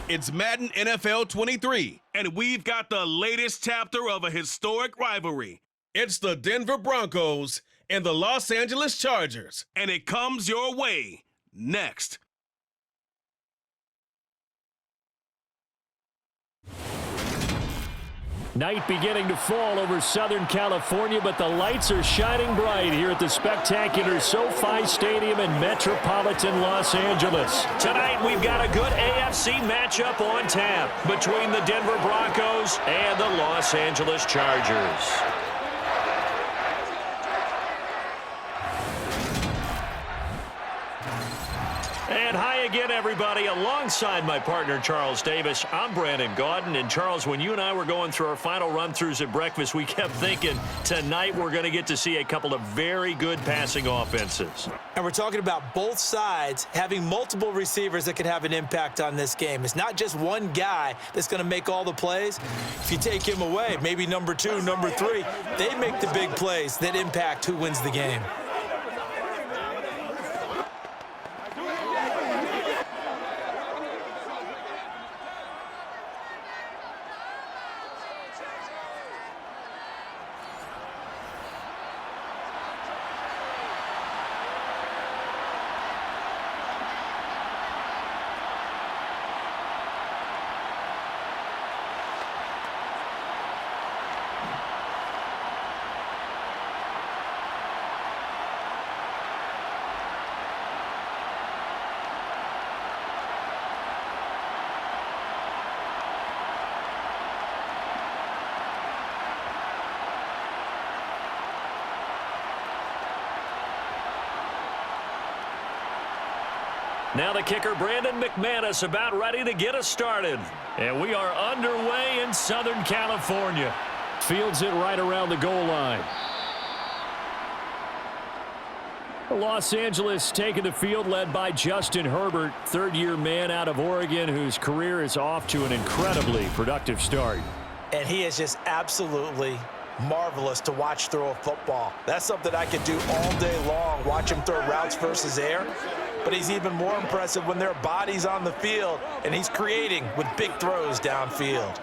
It's Madden NFL 23, and we've got the latest chapter of a historic rivalry. It's the Denver Broncos and the Los Angeles Chargers, and it comes your way next. Night beginning to fall over Southern California, but the lights are shining bright here at the spectacular SoFi Stadium in metropolitan Los Angeles. Tonight, we've got a good AFC matchup on tap between the Denver Broncos and the Los Angeles Chargers. And hi again, everybody. Alongside my partner, Charles Davis, I'm Brandon Gaudin. And, Charles, when you and I were going through our final run-throughs at breakfast, we kept thinking tonight we're going to get to see a couple of very good passing offenses. And we're talking about both sides having multiple receivers that can have an impact on this game. It's not just one guy that's going to make all the plays. If you take him away, maybe number 2, number 3, they make the big plays that impact who wins the game. Now the kicker, Brandon McManus, about ready to get us started. And we are underway in Southern California. Fields it right around the goal line. Los Angeles taking the field, led by Justin Herbert, third-year man out of Oregon, whose career is off to an incredibly productive start. And he is just absolutely marvelous to watch throw a football. That's something I could do all day long, watch him throw routes versus air. But he's even more impressive when there are bodies on the field, and he's creating with big throws downfield.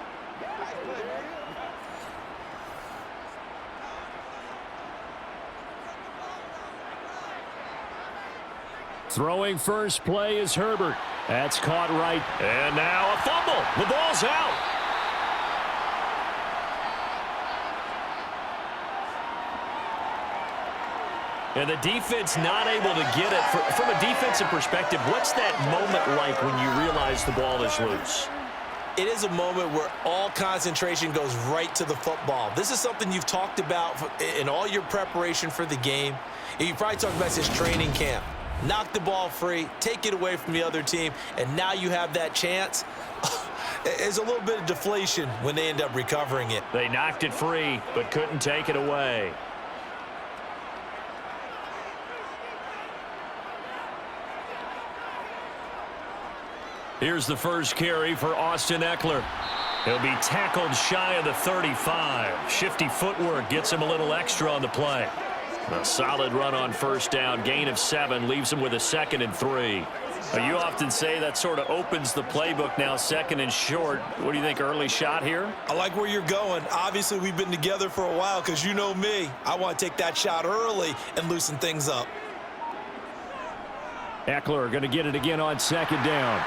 Throwing first play is Herbert. That's caught right. And now a fumble. The ball's out. And the defense not able to get it. From a defensive perspective, what's that moment like when you realize the ball is loose? It is a moment where all concentration goes right to the football. This is something you've talked about in all your preparation for the game. You probably talked about this training camp. Knock the ball free, take it away from the other team, and now you have that chance. There's a little bit of deflation when they end up recovering it. They knocked it free, but couldn't take it away. Here's the first carry for Austin Eckler. He'll be tackled shy of the 35. Shifty footwork gets him a little extra on the play. A solid run on first down, gain of 7, leaves him with a 2nd and 3. You often say that sort of opens the playbook now, 2nd and short. What do you think, early shot here? I like where you're going. Obviously, we've been together for a while because you know me. I want to take that shot early and loosen things up. Eckler going to get it again on 2nd down.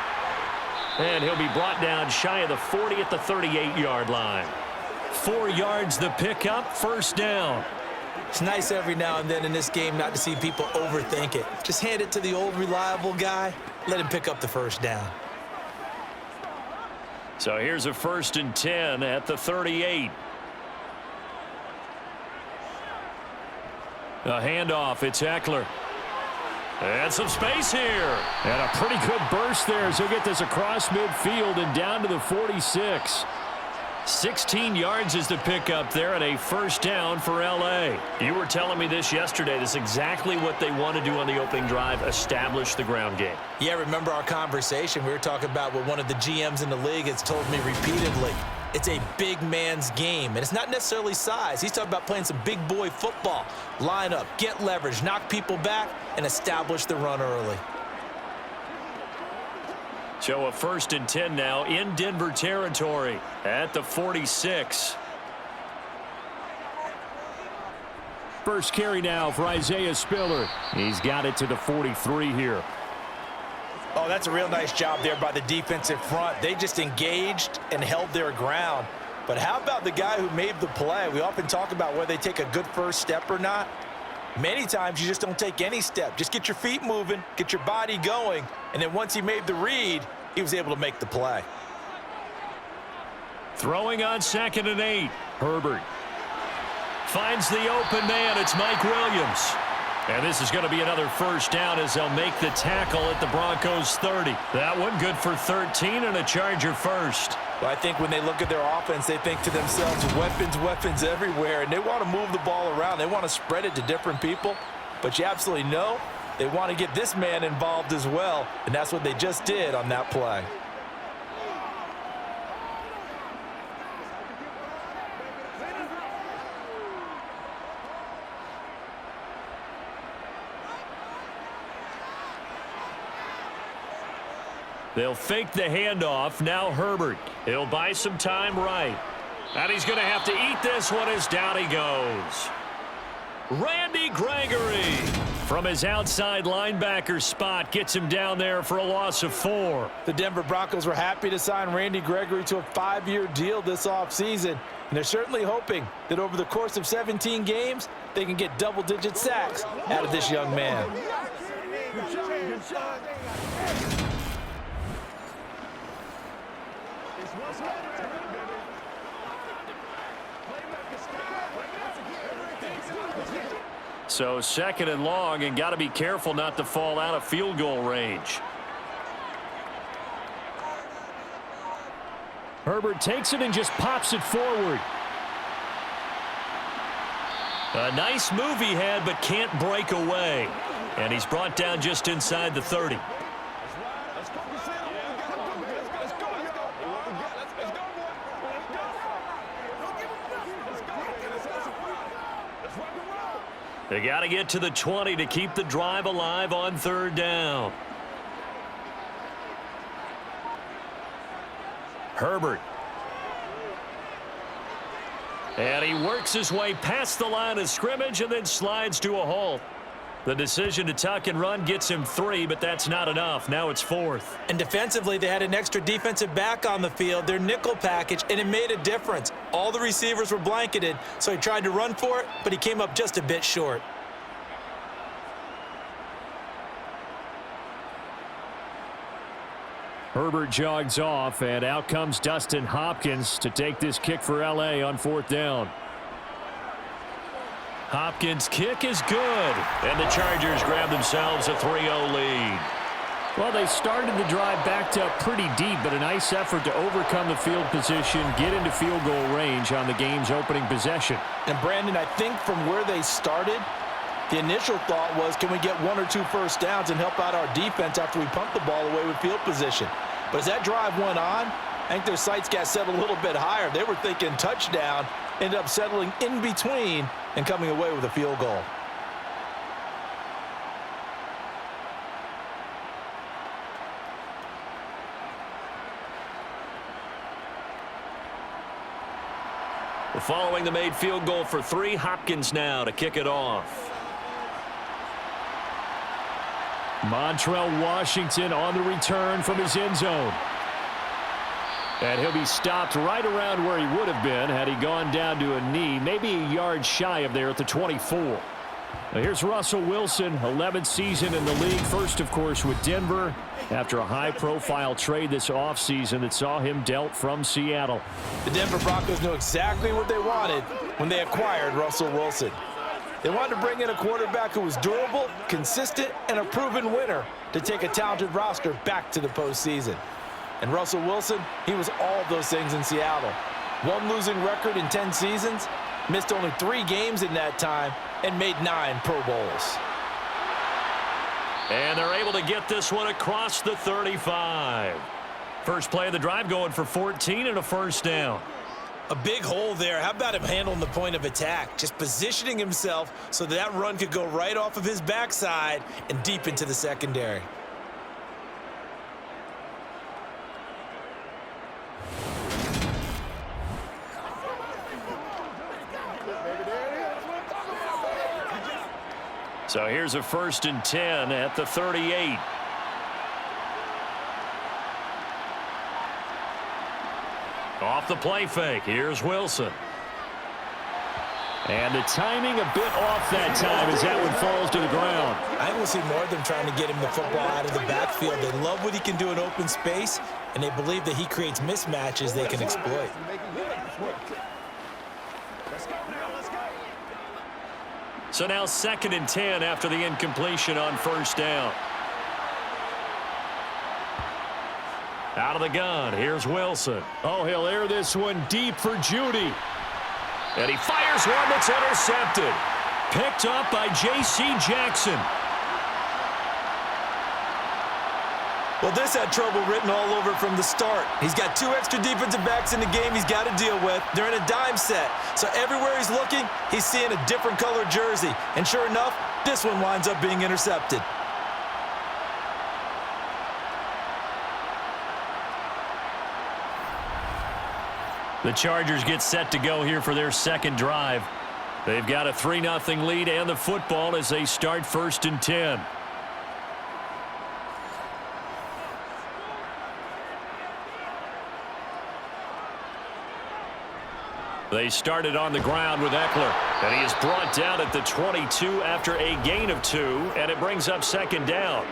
And he'll be brought down shy of the 40 at the 38-yard line. 4 yards the pickup, first down. It's nice every now and then in this game not to see people overthink it. Just hand it to the old reliable guy. Let him pick up the first down. So here's a 1st and 10 at the 38. A handoff. It's Eckler. And some space here. And a pretty good burst there as he'll get this across midfield and down to the 46. 16 yards is the pickup there and a first down for L.A. You were telling me this yesterday. This is exactly what they want to do on the opening drive, establish the ground game. Yeah, remember our conversation. We were talking about what one of the GMs in the league has told me repeatedly. It's a big man's game, and it's not necessarily size. He's talking about playing some big boy football. Line up, get leverage, knock people back, and establish the run early. So a 1st and 10 now in Denver territory at the 46. First carry now for Isaiah Spiller. He's got it to the 43 here. Oh, that's a real nice job there by the defensive front. They just engaged and held their ground. But how about the guy who made the play? We often talk about whether they take a good first step or not. Many times you just don't take any step. Just get your feet moving, get your body going, and then once he made the read, he was able to make the play. Throwing on 2nd and 8. Herbert finds the open man. It's Mike Williams. And this is going to be another first down as they'll make the tackle at the Broncos 30. That one good for 13 and a Charger first. Well, I think when they look at their offense, they think to themselves, weapons, weapons everywhere, and they want to move the ball around. They want to spread it to different people, but you absolutely know they want to get this man involved as well, and that's what they just did on that play. They'll fake the handoff. Now Herbert. He'll buy some time right. And he's going to have to eat this one as down he goes. Randy Gregory from his outside linebacker spot gets him down there for a loss of 4. The Denver Broncos were happy to sign Randy Gregory to a 5-year deal this offseason. And they're certainly hoping that over the course of 17 games, they can get double-digit sacks out of this young man. So 2nd and long, and got to be careful not to fall out of field goal range. Herbert takes it and just pops it forward. A nice move he had, but can't break away. And he's brought down just inside the 30. They got to get to the 20 to keep the drive alive on 3rd down. Herbert. And he works his way past the line of scrimmage and then slides to a halt. The decision to tuck and run gets him 3, but that's not enough. Now it's 4th. And defensively, they had an extra defensive back on the field, their nickel package, and it made a difference. All the receivers were blanketed, so he tried to run for it, but he came up just a bit short. Herbert jogs off, and out comes Dustin Hopkins to take this kick for L.A. on 4th down. Hopkins' kick is good, and the Chargers grab themselves a 3-0 lead. Well, they started the drive backed up pretty deep, but a nice effort to overcome the field position, get into field goal range on the game's opening possession. And, Brandon, I think from where they started, the initial thought was, can we get 1 or 2 first downs and help out our defense after we pump the ball away with field position? But as that drive went on, I think their sights got set a little bit higher. They were thinking touchdown, ended up settling in between and coming away with a field goal. Following the made field goal for 3, Hopkins now to kick it off. Montrell Washington on the return from his end zone. And he'll be stopped right around where he would have been had he gone down to a knee, maybe a yard shy of there at the 24. Now here's Russell Wilson, 11th season in the league. First, of course, with Denver after a high-profile trade this offseason that saw him dealt from Seattle. The Denver Broncos knew exactly what they wanted when they acquired Russell Wilson. They wanted to bring in a quarterback who was durable, consistent, and a proven winner to take a talented roster back to the postseason. And Russell Wilson, he was all of those things in Seattle. 1 losing record in 10 seasons, missed only 3 games in that time, and made 9 Pro Bowls. And they're able to get this one across the 35. First play of the drive going for 14 and a first down. A big hole there. How about him handling the point of attack? Just positioning himself so that run could go right off of his backside and deep into the secondary. So here's a 1st and 10 at the 38. Off the play fake. Here's Wilson. And the timing a bit off that time as that one falls to the ground. I will see more of them trying to get him the football out of the backfield. They love what he can do in open space, and they believe that he creates mismatches they can exploit. So now 2nd and 10 after the incompletion on 1st down. Out of the gun, here's Wilson. Oh, he'll air this one deep for Judy. And he fires one that's intercepted. Picked up by J.C. Jackson. Well, this had trouble written all over it from the start. He's got 2 extra defensive backs in the game he's got to deal with. They're in a dime set. So everywhere he's looking, he's seeing a different color jersey. And sure enough, this one winds up being intercepted. The Chargers get set to go here for their 2nd drive. They've got a 3-0 lead and the football as they start 1st and 10. They started on the ground with Eckler, and he is brought down at the 22 after a gain of 2, and it brings up 2nd down.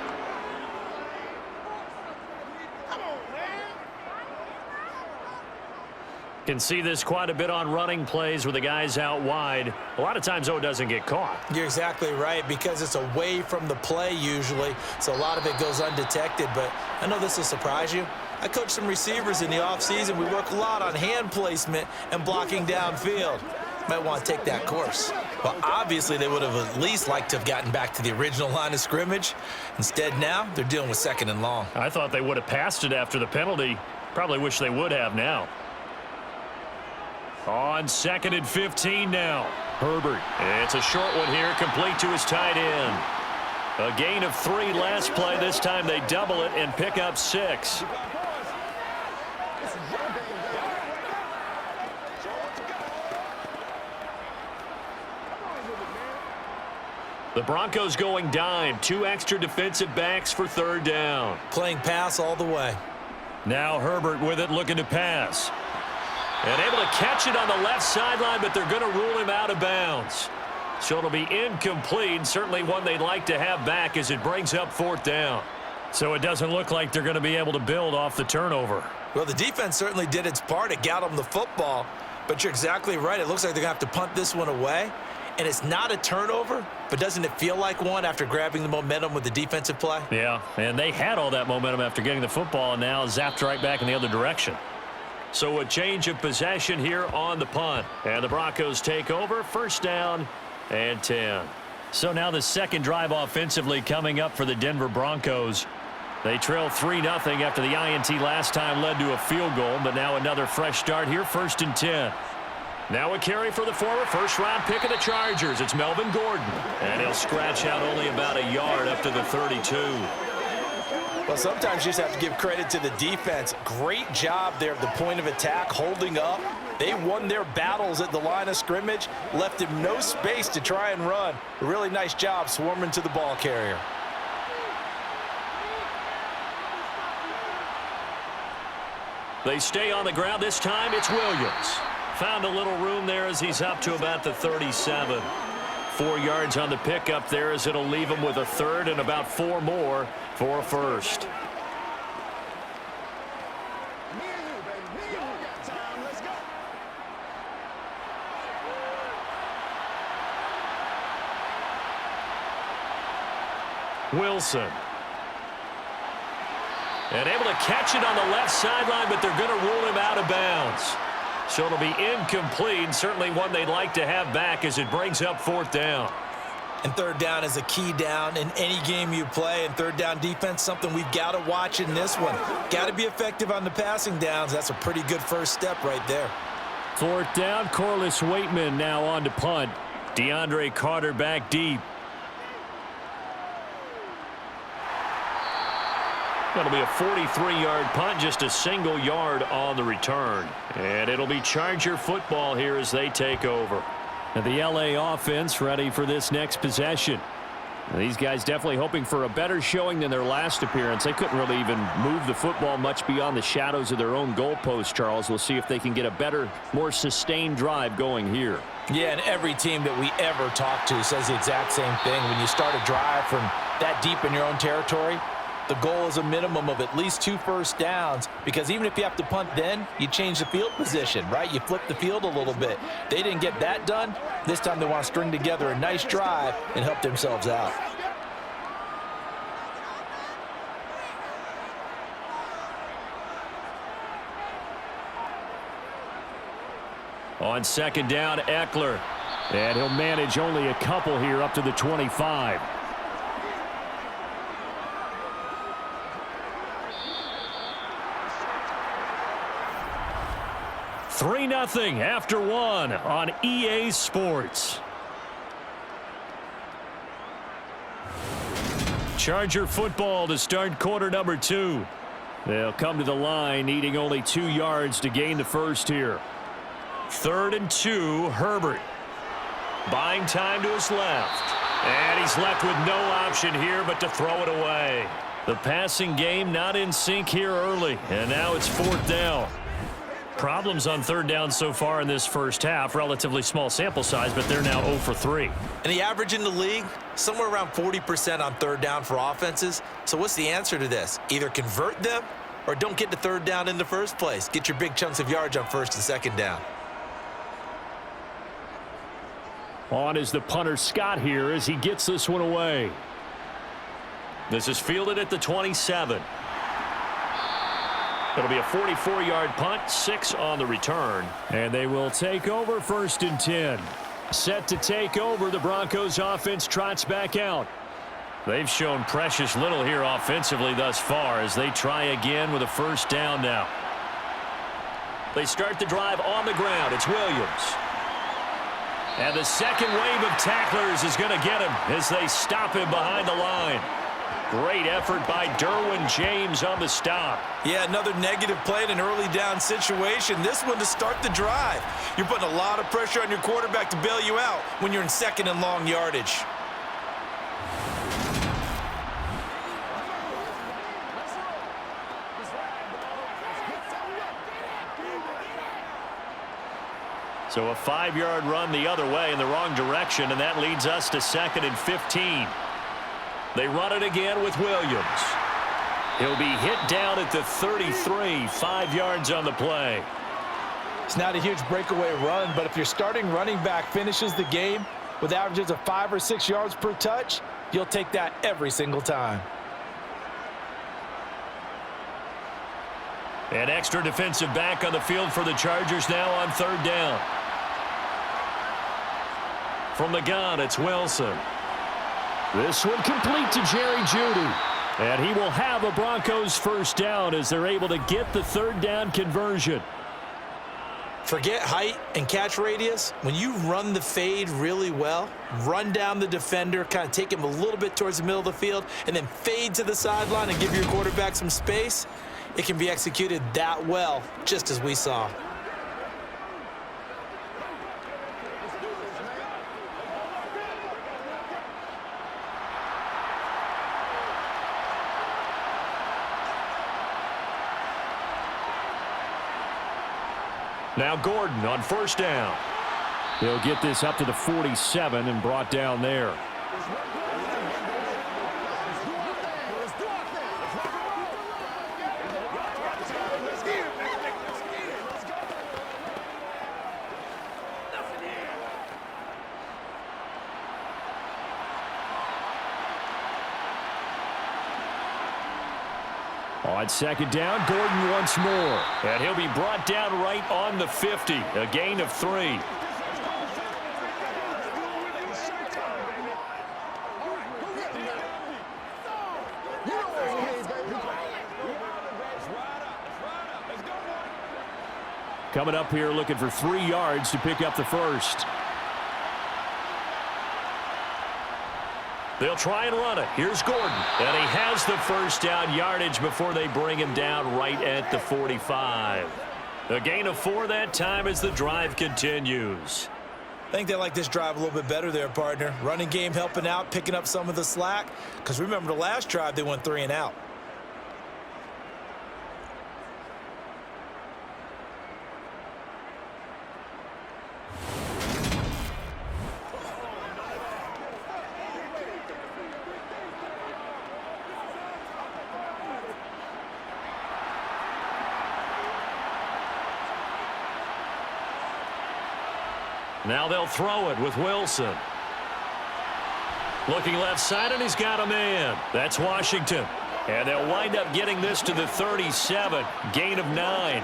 Can see this quite a bit on running plays with the guys out wide. A lot of times, though, it doesn't get caught. You're exactly right, because it's away from the play usually, so a lot of it goes undetected. But I know this will surprise you. I coach some receivers in the offseason. We work a lot on hand placement and blocking downfield. Might want to take that course. Well, obviously, they would have at least liked to have gotten back to the original line of scrimmage. Instead, now they're dealing with 2nd and long. I thought they would have passed it after the penalty. Probably wish they would have now. On 2nd and 15 now. Herbert. It's a short one here, complete to his tight end. A gain of 3 last play. This time they double it and pick up 6. The Broncos going dime. 2 extra defensive backs for 3rd down. Playing pass all the way. Now Herbert with it, looking to pass. And able to catch it on the left sideline, but they're going to rule him out of bounds. So it'll be incomplete, certainly one they'd like to have back as it brings up 4th down. So it doesn't look like they're going to be able to build off the turnover. Well, the defense certainly did its part. It got them the football, but you're exactly right. It looks like they're going to have to punt this one away. And it's not a turnover, but doesn't it feel like one after grabbing the momentum with the defensive play? Yeah, and they had all that momentum after getting the football and now zapped right back in the other direction. So a change of possession here on the punt. And the Broncos take over, 1st down and 10. So now the 2nd drive offensively coming up for the Denver Broncos. They trail 3-0 after the INT last time led to a field goal, but now another fresh start here, 1st and 10. Now a carry for the former 1st-round pick of the Chargers. It's Melvin Gordon, and he'll scratch out only about a yard up to the 32. Well, sometimes you just have to give credit to the defense. Great job there at the point of attack, holding up. They won their battles at the line of scrimmage, left him no space to try and run. A really nice job swarming to the ball carrier. They stay on the ground. This time it's Williams. Found a little room there as he's up to about the 37. 4 yards on the pickup there as it'll leave him with a 3rd and about 4 more for a 1st. Wilson. And able to catch it on the left sideline, but they're going to rule him out of bounds. So it'll be incomplete, certainly one they'd like to have back as it brings up 4th down. And 3rd down is a key down in any game you play. And 3rd down defense, something we've got to watch in this one. Got to be effective on the passing downs. That's a pretty good first step right there. 4th down, Corliss Waitman now on to punt. DeAndre Carter back deep. That'll be a 43-yard punt, just a single yard on the return. And it'll be Charger football here as they take over. And the LA offense ready for this next possession. These guys definitely hoping for a better showing than their last appearance. They couldn't really even move the football much beyond the shadows of their own goalpost, Charles. We'll see if they can get a better, more sustained drive going here. Yeah, and every team that we ever talk to says the exact same thing. When you start a drive from that deep in your own territory, the goal is a minimum of at least 2 first downs, because even if you have to punt then, you change the field position, right? You flip the field a little bit. They didn't get that done. This time they want to string together a nice drive and help themselves out. On second down, Eckler. And he'll manage only a couple here up to the 25. Three 3-0 after one on EA Sports. Charger football to start quarter number 2. They'll come to the line needing only 2 yards to gain the first here. 3rd and 2, Herbert. Buying time to his left. And he's left with no option here but to throw it away. The passing game not in sync here early. And now it's 4th down. Problems on 3rd down so far in this first half. Relatively small sample size, but they're now 0 for 3. And the average in the league, somewhere around 40% on 3rd down for offenses. So what's the answer to this? Either convert them or don't get to 3rd down in the first place. Get your big chunks of yards on 1st and 2nd down. On is the punter Scott here as he gets this one away. This is fielded at the 27. It'll be a 44-yard punt, 6 on the return. And they will take over 1st and 10. Set to take over, the Broncos offense trots back out. They've shown precious little here offensively thus far as they try again with a 1st down now. They start the drive on the ground. It's Williams. And the second wave of tacklers is going to get him as they stop him behind the line. Great effort by Derwin James on the stop. Yeah, another negative play in an early down situation. This one to start the drive. You're putting a lot of pressure on your quarterback to bail you out when you're in 2nd and long yardage. So a 5-yard run the other way in the wrong direction, and that leads us to 2nd and 15. They run it again with Williams. He'll be hit down at the 33, 5 yards on the play. It's not a huge breakaway run, but if your starting running back finishes the game with averages of 5 or 6 yards per touch, you'll take that every single time. An extra defensive back on the field for the Chargers now on 3rd down. From the gun, it's Wilson. This one complete to Jerry Jeudy. And he will have a Broncos 1st down as they're able to get the 3rd down conversion. Forget height and catch radius. When you run the fade really well, run down the defender, kind of take him a little bit towards the middle of the field, and then fade to the sideline and give your quarterback some space, it can be executed that well, just as we saw. Now Gordon on 1st down. They'll get this up to the 47 and brought down there. On 2nd down, Gordon once more. And he'll be brought down right on the 50. A gain of 3. Coming up here looking for 3 yards to pick up the 1st. They'll try and run it. Here's Gordon. And he has the 1st down yardage before they bring him down right at the 45. A gain of 4 that time as the drive continues. I think they like this drive a little bit better there, partner. Running game helping out, picking up some of the slack. Because remember the last drive, they went 3 and out. Now they'll throw it with Wilson. Looking left side, and he's got a man. That's Washington. And they'll wind up getting this to the 37. Gain of 9.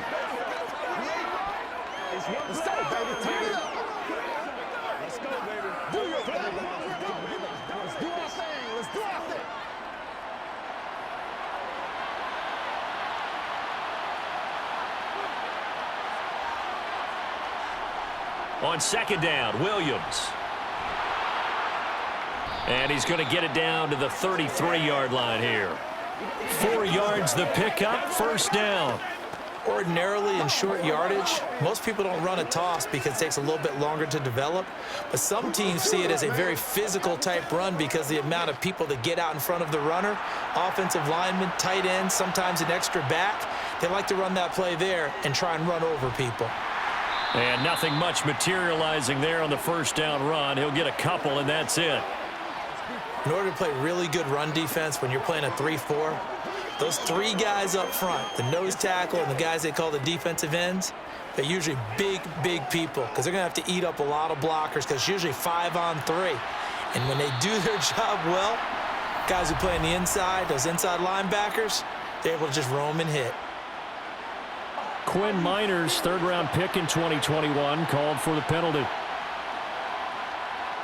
On second down, Williams. And he's going to get it down to the 33-yard line here. 4 yards the pickup, first down. Ordinarily in short yardage, most people don't run a toss because it takes a little bit longer to develop. But some teams see it as a very physical type run because the amount of people that get out in front of the runner, offensive linemen, tight ends, sometimes an extra back, they like to run that play there and try and run over people. And nothing much materializing there on the first down run. He'll get a couple, and that's it. In order to play really good run defense when you're playing a 3-4, those 3 guys up front, the nose tackle and the guys they call the defensive ends, they're usually big, big people because they're going to have to eat up a lot of blockers because it's usually 5 on 3. And when they do their job well, guys who play on the inside, those inside linebackers, they're able to just roam and hit. Quinn Miners, third-round pick in 2021, called for the penalty.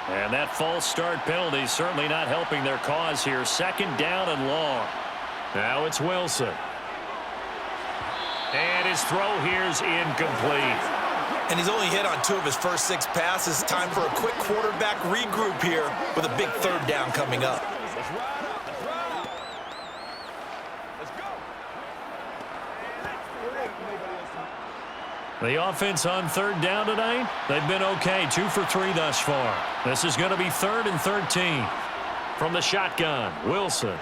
And that false start penalty certainly not helping their cause here. Second down and long. Now it's Wilson. And his throw here's incomplete. And he's only hit on 2 of his first 6 passes. Time for a quick quarterback regroup here with a big third down coming up. The offense on third down tonight, they've been okay. 2 for 3 thus far. This is going to be 3rd and 13. From the shotgun, Wilson.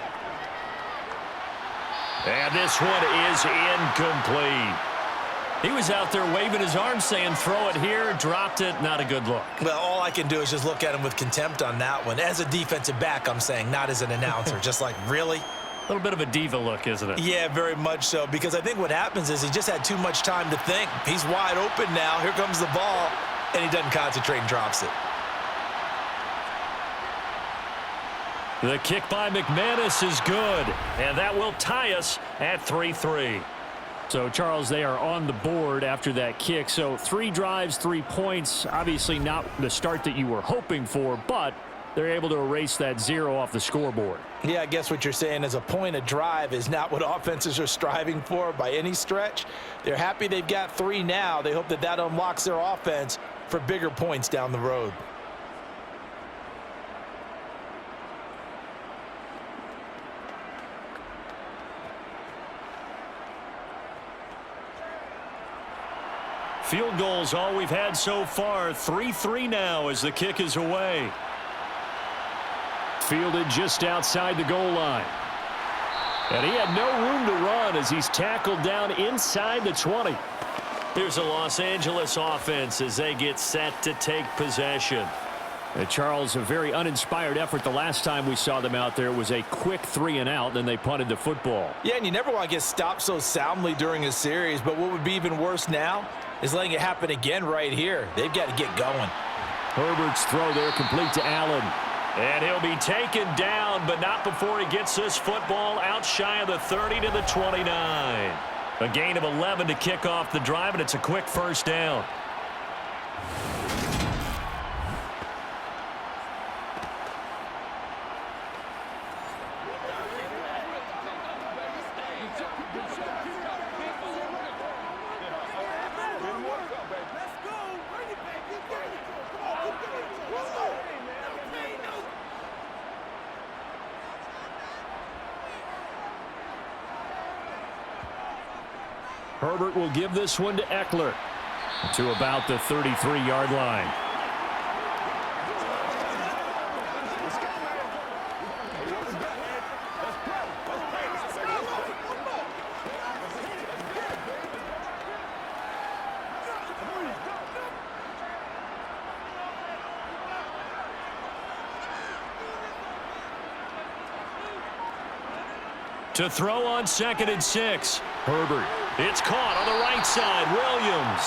And this one is incomplete. He was out there waving his arms saying, throw it here, dropped it, not a good look. Well, all I can do is just look at him with contempt on that one. As a defensive back, I'm saying, not as an announcer. Just like, really? A little bit of a diva look, isn't it? Yeah, very much so, because I think what happens is he just had too much time to think. He's wide open now. Here comes the ball, and he doesn't concentrate and drops it. The kick by McManus is good, and that will tie us at 3-3. So, Charles, they are on the board after that kick. So 3 drives, 3 points. Obviously not the start that you were hoping for, but they're able to erase that 0 off the scoreboard. Yeah, I guess what you're saying is a point a drive is not what offenses are striving for by any stretch. They're happy they've got 3 now. They hope that that unlocks their offense for bigger points down the road. Field goals all we've had so far. 3-3 now as the kick is away. Fielded just outside the goal line. And he had no room to run as he's tackled down inside the 20. Here's a Los Angeles offense as they get set to take possession. Charles, a very uninspired effort. The last time we saw them out there was a quick 3 and out, then they punted the football. Yeah, and you never want to get stopped so soundly during a series, but what would be even worse now is letting it happen again right here. They've got to get going. Herbert's throw there complete to Allen. And he'll be taken down, but not before he gets this football out shy of the 30 to the 29. A gain of 11 to kick off the drive, and it's a quick first down. Herbert will give this one to Eckler to about the 33-yard line. To throw on 2nd and 6. Herbert. It's caught on the right side. Williams.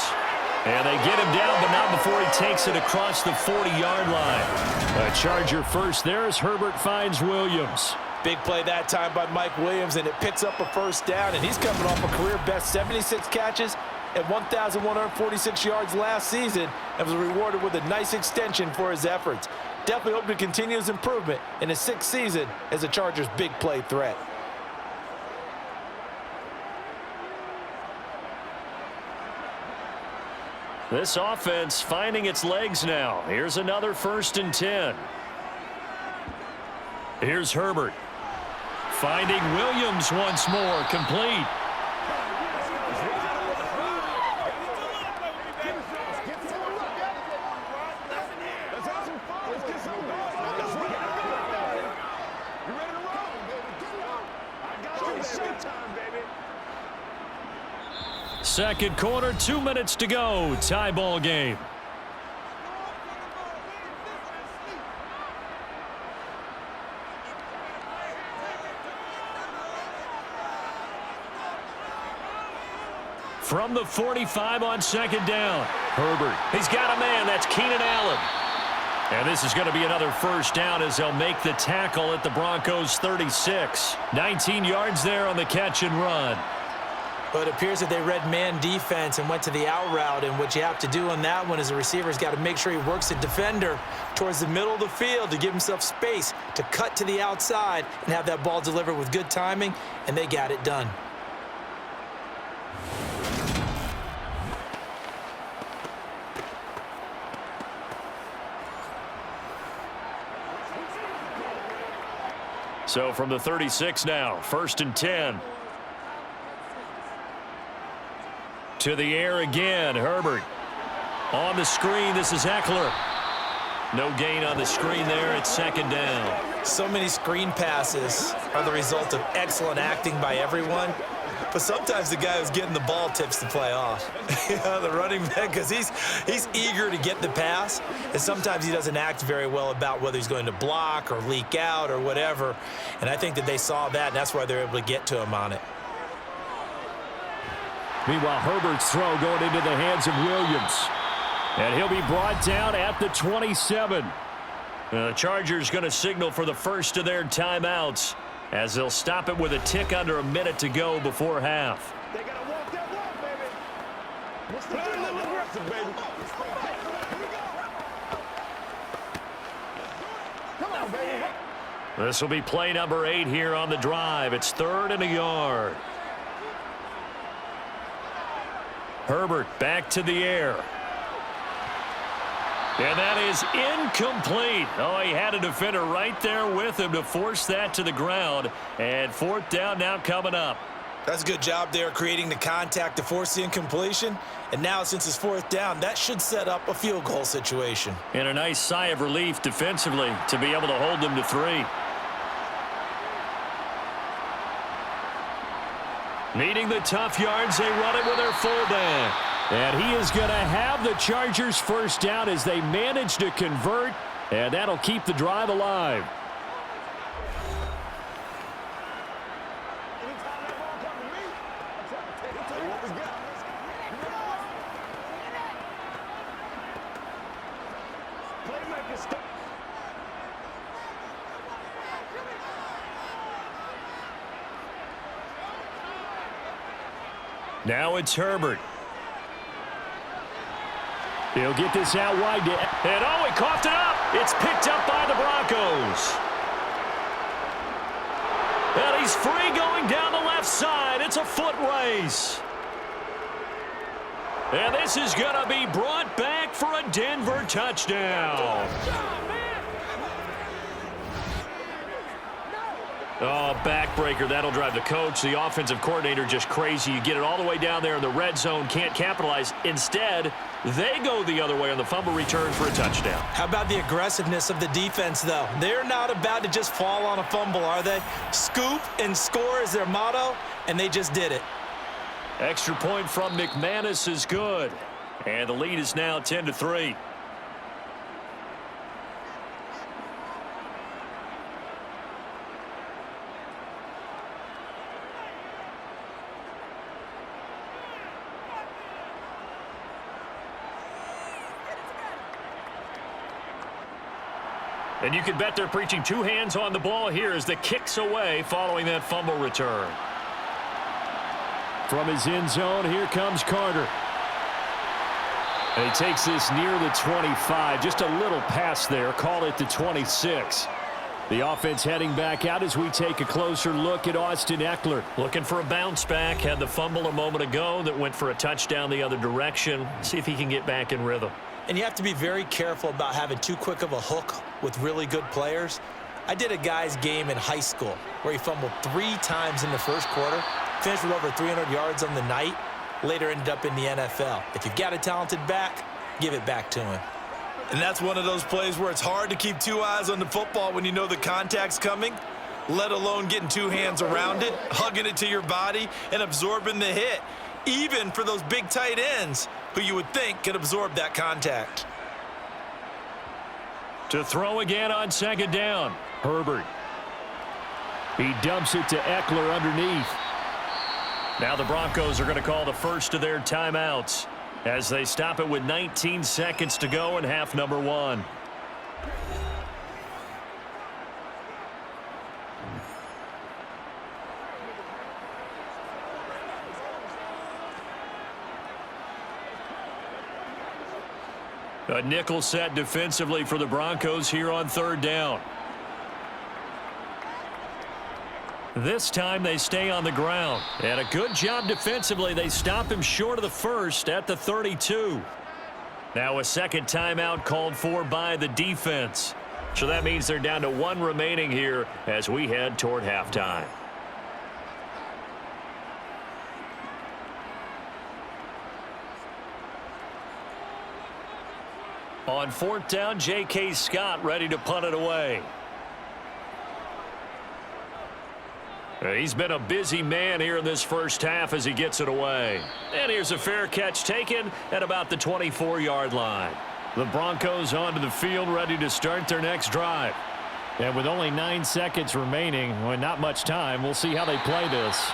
And they get him down, but not before he takes it across the 40-yard line. A Charger first there as Herbert finds Williams. Big play that time by Mike Williams, and it picks up a first down, and he's coming off a career-best 76 catches and 1,146 yards last season and was rewarded with a nice extension for his efforts. Definitely hope to continue his improvement in his 6th season as a Chargers' big play threat. This offense finding its legs now. Here's another 1st and 10. Here's Herbert. Finding Williams once more, complete. Second quarter, 2 minutes to go. Tie ball game. From the 45 on 2nd down. Herbert. He's got a man. That's Keenan Allen. And this is going to be another first down as they'll make the tackle at the Broncos' 36. 19 yards there on the catch and run. But it appears that they read man defense and went to the out route, and what you have to do on that one is the receiver's got to make sure he works the defender towards the middle of the field to give himself space to cut to the outside and have that ball delivered with good timing, and they got it done. So from the 36 now, 1st and 10. To the air again, Herbert. On the screen, this is Eckler. No gain on the screen there. It's 2nd down. So many screen passes are the result of excellent acting by everyone. But sometimes the guy who's getting the ball tips the play off. The running back, because he's eager to get the pass, and sometimes he doesn't act very well about whether he's going to block or leak out or whatever. And I think that they saw that, and that's why they're able to get to him on it. Meanwhile, Herbert's throw going into the hands of Williams. And he'll be brought down at the 27. The Chargers going to signal for the first of their timeouts as they'll stop it with a tick under a minute to go before half. They got to walk that walk, baby. What's the deal? Aggressive, baby. Come on, baby. This will be play number 8 here on the drive. It's 3rd and a yard. Herbert back to the air. And that is incomplete. Oh, he had a defender right there with him to force that to the ground. And 4th down now coming up. That's a good job there creating the contact to force the incompletion. And now since it's 4th down, that should set up a field goal situation. And a nice sigh of relief defensively to be able to hold them to 3. Needing the tough yards, they run it with their fullback. And he is going to have the Chargers first down as they manage to convert, and that'll keep the drive alive. Now it's Herbert. He'll get this out wide. And oh, he coughed it up. It's picked up by the Broncos. And he's free going down the left side. It's a foot race. And this is going to be brought back for a Denver touchdown. Oh, backbreaker. That'll drive the coach, the offensive coordinator, just crazy. You get it all the way down there in the red zone, can't capitalize. Instead, they go the other way on the fumble return for a touchdown. How about the aggressiveness of the defense, though? They're not about to just fall on a fumble, are they? Scoop and score is their motto, and they just did it. Extra point from McManus is good. And the lead is now 10-3. And you can bet they're preaching two hands on the ball here as the kick's away following that fumble return. From his end zone, here comes Carter. And he takes this near the 25. Just a little pass there. Call it the 26. The offense heading back out as we take a closer look at Austin Ekeler. Looking for a bounce back. Had the fumble a moment ago that went for a touchdown the other direction. See if he can get back in rhythm. And you have to be very careful about having too quick of a hook with really good players. I did a guy's game in high school where he fumbled 3 times in the first quarter, finished with over 300 yards on the night, later ended up in the NFL. If you've got a talented back, give it back to him. And that's one of those plays where it's hard to keep 2 eyes on the football when you know the contact's coming, let alone getting 2 hands around it, hugging it to your body, and absorbing the hit, even for those big tight ends who you would think could absorb that contact. To throw again on second down. Herbert. He dumps it to Ekeler underneath. Now the Broncos are going to call the first of their timeouts as they stop it with 19 seconds to go in half number 1. A nickel set defensively for the Broncos here on third down. This time they stay on the ground. And a good job defensively. They stop him short of the first at the 32. Now a second timeout called for by the defense. So that means they're down to 1 remaining here as we head toward halftime. On fourth down, J.K. Scott ready to punt it away. He's been a busy man here in this first half as he gets it away. And here's a fair catch taken at about the 24-yard line. The Broncos onto the field ready to start their next drive. And with only 9 seconds remaining, well, not much time, we'll see how they play this.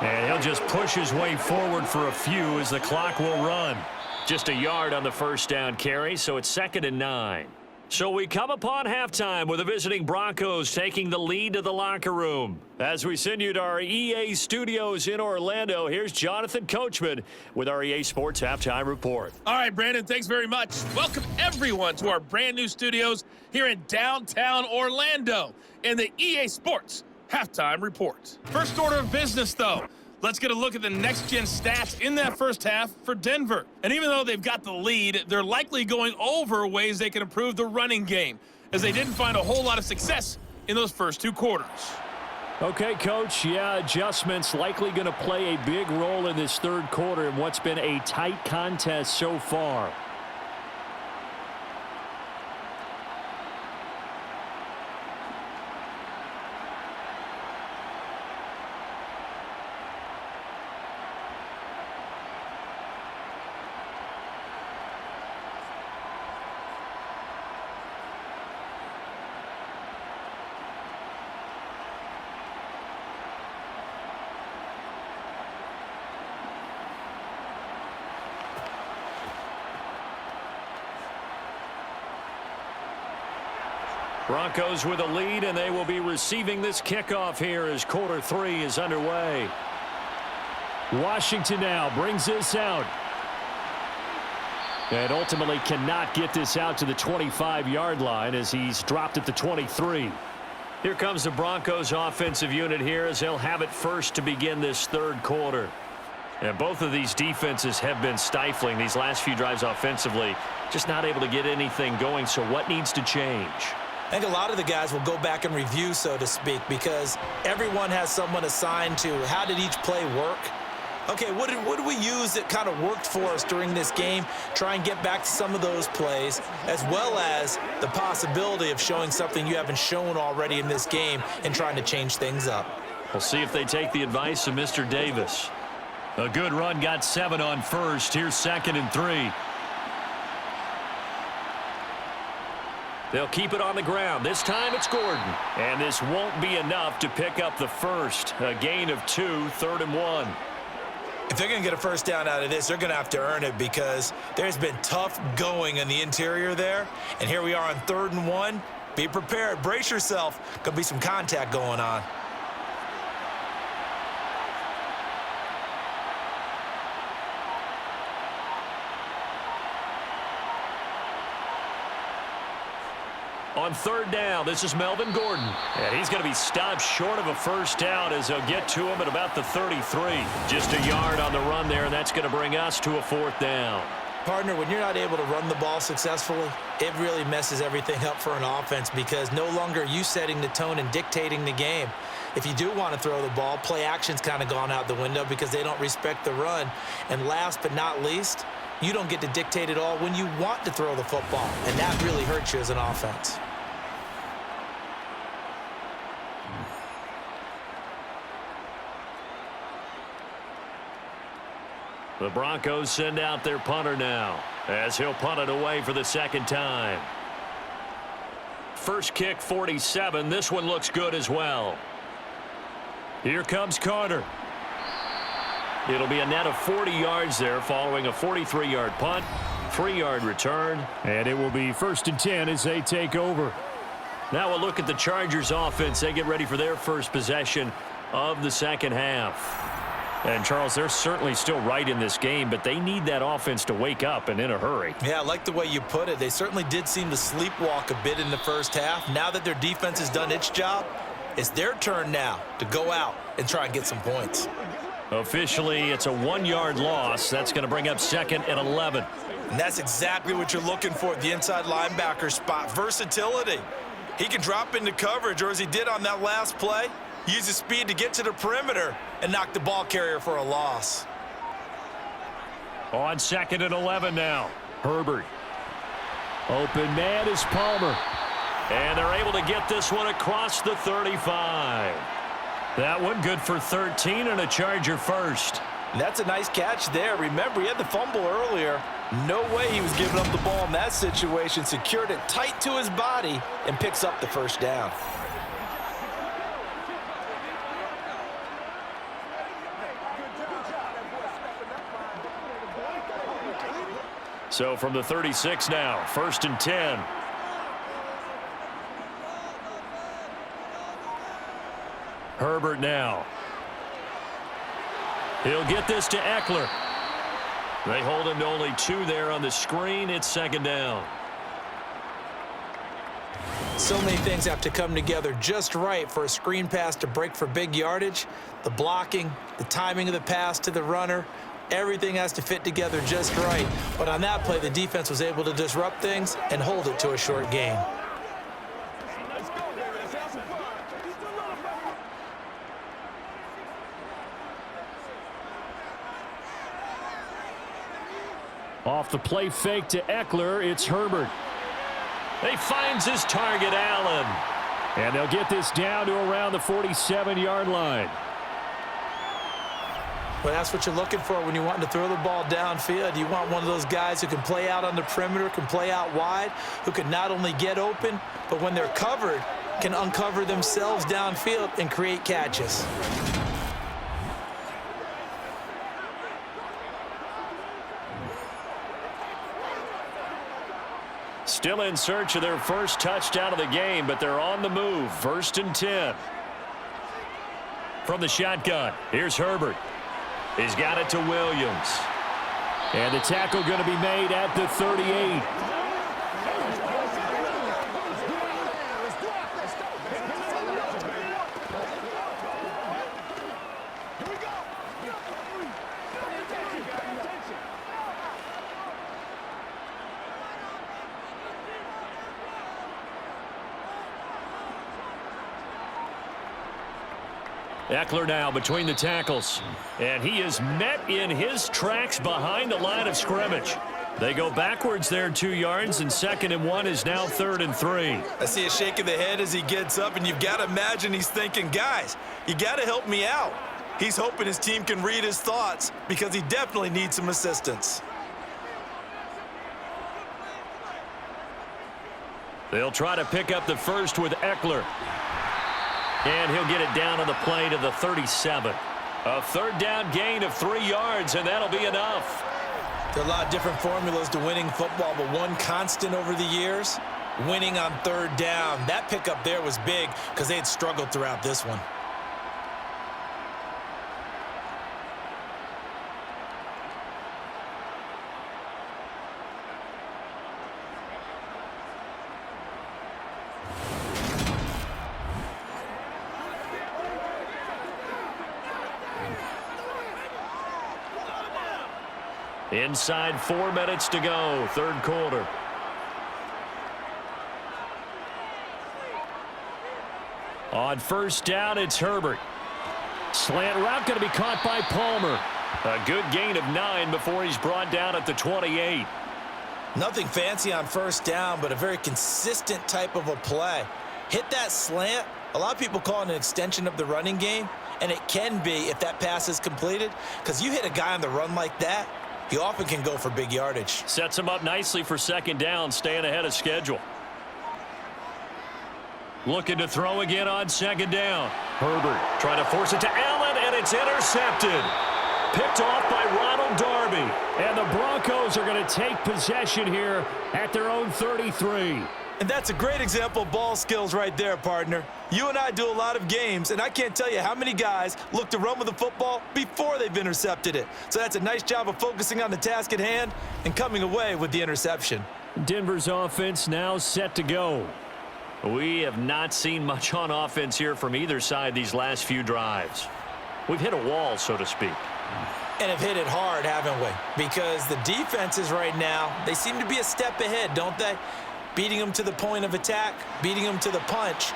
And he'll just push his way forward for a few as the clock will run. Just a yard on the first down carry, so it's 2nd and 9. So we come upon halftime with the visiting Broncos taking the lead to the locker room. As we send you to our EA studios in Orlando, here's Jonathan Coachman with our EA Sports Halftime Report. All right, Brandon, thanks very much. Welcome, everyone, to our brand new studios here in downtown Orlando in the EA Sports Halftime Report. First order of business, though. Let's get a look at the next-gen stats in that first half for Denver. And even though they've got the lead, they're likely going over ways they can improve the running game, as they didn't find a whole lot of success in those first 2 quarters. Okay, Coach, yeah, adjustments likely going to play a big role in this third quarter in what's been a tight contest so far. Broncos with a lead, and they will be receiving this kickoff here as quarter 3 is underway. Washington now brings this out. And ultimately cannot get this out to the 25-yard line as he's dropped at the 23. Here comes the Broncos offensive unit here as they'll have it first to begin this third quarter. And both of these defenses have been stifling these last few drives offensively. Just not able to get anything going, so what needs to change? I think a lot of the guys will go back and review, so to speak, because everyone has someone assigned to how did each play work. Okay, what did we use that kind of worked for us during this game? Try and get back to some of those plays, as well as the possibility of showing something you haven't shown already in this game and trying to change things up. We'll see if they take the advice of Mr. Davis. A good run, got 7 on first. Here's 2nd and 3. They'll keep it on the ground. This time it's Gordon. And this won't be enough to pick up the first. A gain of 2, 3rd and 1. If they're going to get a first down out of this, they're going to have to earn it because there's been tough going in the interior there. And here we are on 3rd and 1. Be prepared. Brace yourself. Could be some contact going on. On third down, this is Melvin Gordon. And he's going to be stopped short of a first down as they'll get to him at about the 33. Just a yard on the run there, and that's going to bring us to a fourth down. Partner, when you're not able to run the ball successfully, it really messes everything up for an offense because no longer are you setting the tone and dictating the game. If you do want to throw the ball, play action's kind of gone out the window because they don't respect the run. And last but not least, you don't get to dictate it all when you want to throw the football, and that really hurts you as an offense. The Broncos send out their punter now as he'll punt it away for the second time. First kick, 47. This one looks good as well. Here comes Carter. It'll be a net of 40 yards there following a 43-yard punt, 3-yard return. And it will be 1st and 10 as they take over. Now we'll look at the Chargers offense. They get ready for their first possession of the second half. And, Charles, they're certainly still right in this game, but they need that offense to wake up and in a hurry. Yeah, I like the way you put it. They certainly did seem to sleepwalk a bit in the first half. Now that their defense has done its job, it's their turn now to go out and try and get some points. Officially, it's a 1-yard loss. That's going to bring up 2nd and 11. And that's exactly what you're looking for at the inside linebacker spot. Versatility. He can drop into coverage, or as he did on that last play, use his speed to get to the perimeter and knock the ball carrier for a loss. On 2nd and 11 now. Herbert. Open man is Palmer. And they're able to get this one across the 35. That one good for 13 and a Charger first. And that's a nice catch there. Remember, he had the fumble earlier. No way he was giving up the ball in that situation. Secured it tight to his body and picks up the first down. So from the 36 now, 1st and 10. Herbert now. He'll get this to Eckler. They hold him to only 2 there on the screen. It's 2nd down. So many things have to come together just right for a screen pass to break for big yardage. The blocking, the timing of the pass to the runner, everything has to fit together just right. But on that play, the defense was able to disrupt things and hold it to a short gain. Off the play fake to Eckler, it's Herbert. He finds his target, Allen. And they'll get this down to around the 47-yard line. Well, that's what you're looking for when you want to throw the ball downfield. You want one of those guys who can play out on the perimeter, can play out wide, who can not only get open, but when they're covered, can uncover themselves downfield and create catches. Still in search of their first touchdown of the game, but they're on the move. 1st and 10. From the shotgun, here's Herbert. He's got it to Williams. And the tackle going to be made at the 38. Eckler now between the tackles. And he is met in his tracks behind the line of scrimmage. They go backwards there 2 yards, and 2nd and 1 is now 3rd and 3. I see a shake of the head as he gets up, and you've got to imagine he's thinking, guys, you got to help me out. He's hoping his team can read his thoughts because he definitely needs some assistance. They'll try to pick up the first with Eckler. And he'll get it down on the play to the 37. A 3rd down gain of 3 yards, and that'll be enough. There are a lot of different formulas to winning football, but one constant over the years, winning on third down. That pickup there was big because they had struggled throughout this one. Inside 4 minutes to go, third quarter. On first down, it's Herbert. Slant route going to be caught by Palmer. A good gain of 9 before he's brought down at the 28. Nothing fancy on first down, but a very consistent type of a play. Hit that slant. A lot of people call it an extension of the running game, and it can be if that pass is completed, because you hit a guy on the run like that, he often can go for big yardage. Sets him up nicely for second down, staying ahead of schedule. Looking to throw again on second down. Herbert trying to force it to Allen, and it's intercepted. Picked off by Ronald Darby. And the Broncos are going to take possession here at their own 33. And that's a great example of ball skills right there, partner. You and I do a lot of games, and I can't tell you how many guys look to run with the football before they've intercepted it. So that's a nice job of focusing on the task at hand and coming away with the interception. Denver's offense now set to go. We have not seen much on offense here from either side these last few drives. We've hit a wall, so to speak. And have hit it hard, haven't we? Because the defenses right now, they seem to be a step ahead, don't they? Beating them to the point of attack, beating them to the punch.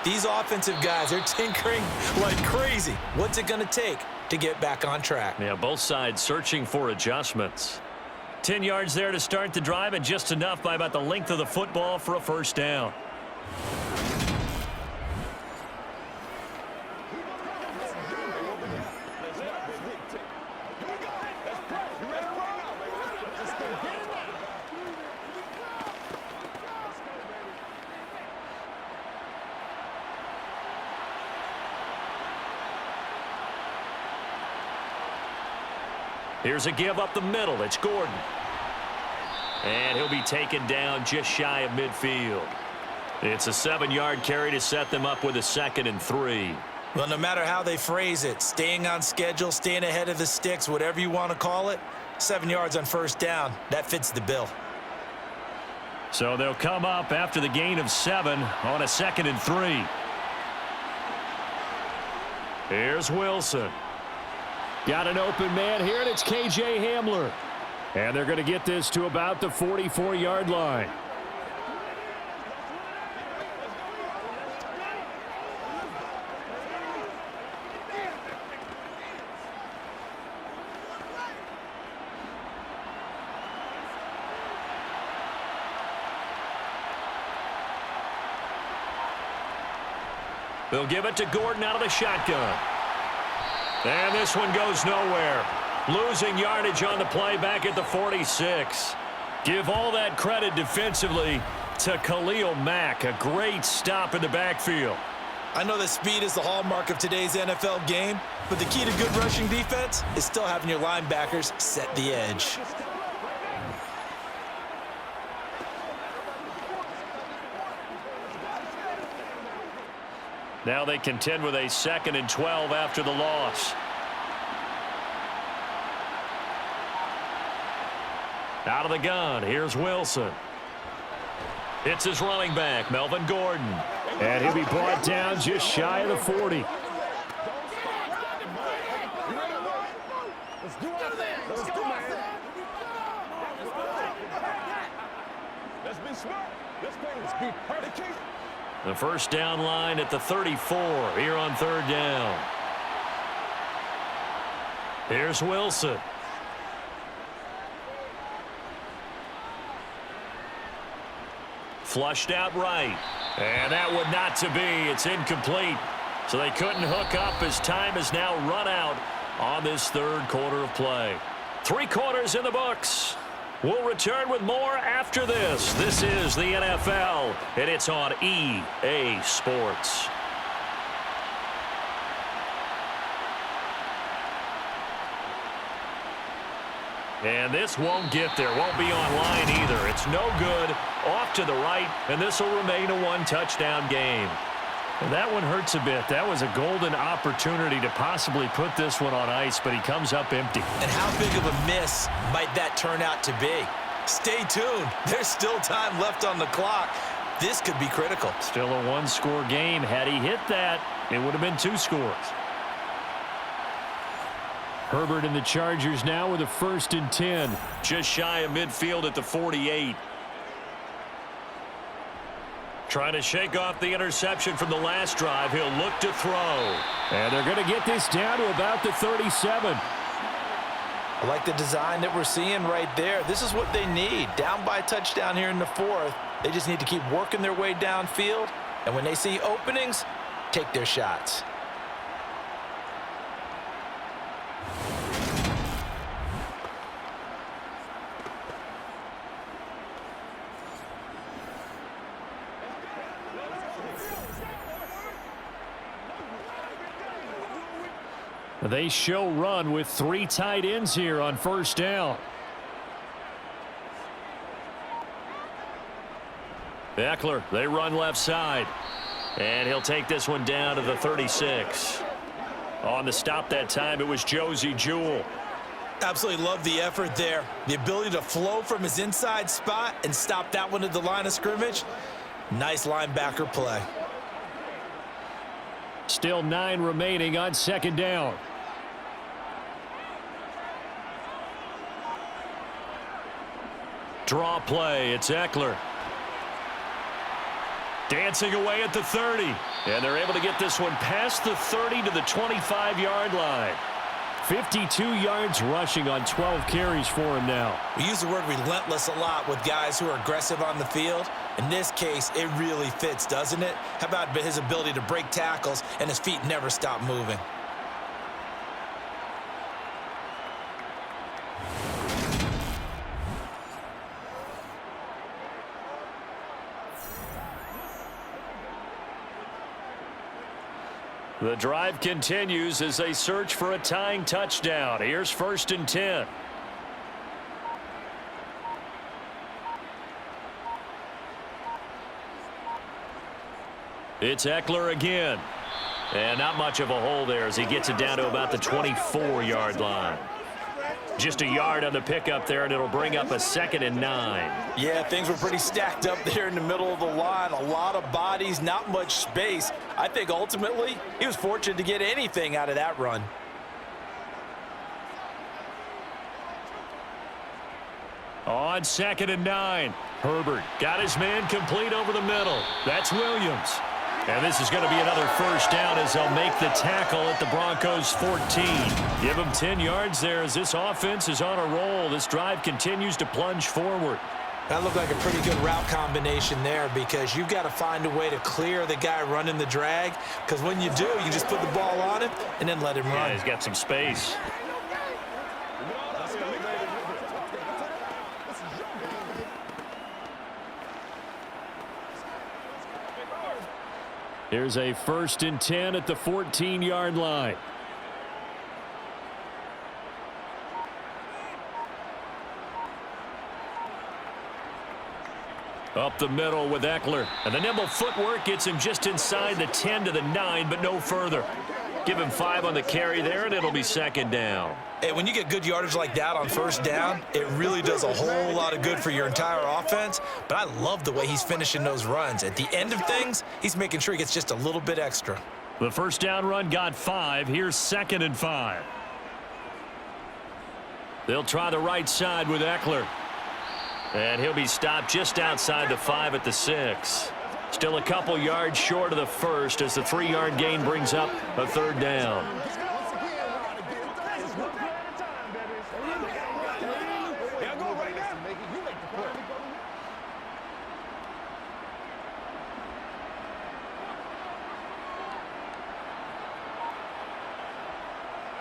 These offensive guys, they're tinkering like crazy. What's it going to take to get back on track? Yeah, both sides searching for adjustments. 10 yards there to start the drive, and just enough by about the length of the football for a first down. Here's a give up the middle. It's Gordon. And he'll be taken down just shy of midfield. It's a 7-yard carry to set them up with a 2nd and 3. Well, no matter how they phrase it, staying on schedule, staying ahead of the sticks, whatever you want to call it, 7 yards on first down, that fits the bill. So they'll come up after the gain of 7 on a 2nd and 3. Here's Wilson. Got an open man here, and it's K.J. Hamler. And they're going to get this to about the 44-yard line. They'll give it to Gordon out of the shotgun. And this one goes nowhere. Losing yardage on the play back at the 46. Give all that credit defensively to Khalil Mack. A great stop in the backfield. I know that speed is the hallmark of today's NFL game, but the key to good rushing defense is still having your linebackers set the edge. Now they contend with a 2nd and 12 after the loss. Out of the gun, here's Wilson. It's his running back, Melvin Gordon. And he'll be brought down just shy of the 40. The first down line at the 34 here on third down. Here's Wilson. Flushed out right. And that would not to be. It's incomplete. So they couldn't hook up as time is now run out on this third quarter of play. 3 quarters in the books. We'll return with more after this. This is the NFL, and it's on EA Sports. And this won't get there, won't be online either. It's no good, off to the right, and this will remain a one-touchdown game. And that one hurts a bit. That was a golden opportunity to possibly put this one on ice, but he comes up empty. And how big of a miss might that turn out to be? Stay tuned. There's still time left on the clock. This could be critical. Still a one-score game. Had he hit that, it would have been 2 scores. Herbert and the Chargers now with a 1st and 10. Just shy of midfield at the 48. Trying to shake off the interception from the last drive. He'll look to throw. And they're going to get this down to about the 37. I like the design that we're seeing right there. This is what they need. Down by a touchdown here in the 4th. They just need to keep working their way downfield. And when they see openings, take their shots. They show run with 3 tight ends here on 1st down. Eckler, they run left side. And he'll take this one down to the 36. On the stop that time, it was Josie Jewell. Absolutely love the effort there. The ability to flow from his inside spot and stop that one at the line of scrimmage. Nice linebacker play. Still 9 remaining on 2nd down. Draw play. It's Eckler. Dancing away at the 30. And they're able to get this one past the 30 to the 25-yard line. 52 yards rushing on 12 carries for him now. We use the word relentless a lot with guys who are aggressive on the field. In this case, it really fits, doesn't it? How about his ability to break tackles and his feet never stop moving? The drive continues as they search for a tying touchdown. Here's 1st and 10. It's Eckler again. And not much of a hole there as he gets it down to about the 24-yard line. Just a yard on the pickup there, and it'll bring up a 2nd and 9. Yeah, things were pretty stacked up there in the middle of the line. A lot of bodies, not much space. I think ultimately he was fortunate to get anything out of that run. On 2nd and 9, Herbert got his man complete over the middle. That's Williams. And this is going to be another 1st down as they'll make the tackle at the Broncos 14. Give them 10 yards there as this offense is on a roll. This drive continues to plunge forward. That looked like a pretty good route combination there because you've got to find a way to clear the guy running the drag, because when you do, you just put the ball on him and then let him run. Yeah, he's got some space. Here's a 1st and 10 at the 14-yard line. Up the middle with Eckler. And the nimble footwork gets him just inside the 10 to the 9, but no further. Give him 5 on the carry there, and it'll be 2nd down. Hey, when you get good yardage like that on 1st down, it really does a whole lot of good for your entire offense. But I love the way he's finishing those runs. At the end of things, he's making sure he gets just a little bit extra. The 1st down run got 5. Here's 2nd and 5. They'll try the right side with Eckler. And he'll be stopped just outside the 5 at the 6. Still a couple yards short of the 1st as the 3-yard gain brings up a 3rd down.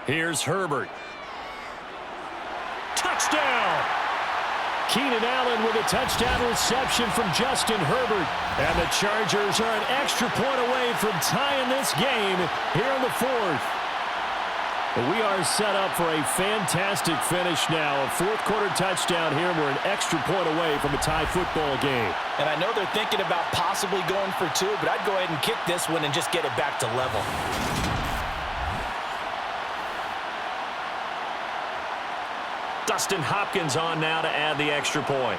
Here's Herbert. Touchdown! Keenan Allen with a touchdown reception from Justin Herbert. And the Chargers are an extra point away from tying this game here in the 4th. We are set up for a fantastic finish now. A fourth-quarter touchdown here. We're an extra point away from a tie football game. And I know they're thinking about possibly going for two, but I'd go ahead and kick this one and just get it back to level. Dustin Hopkins on now to add the extra point.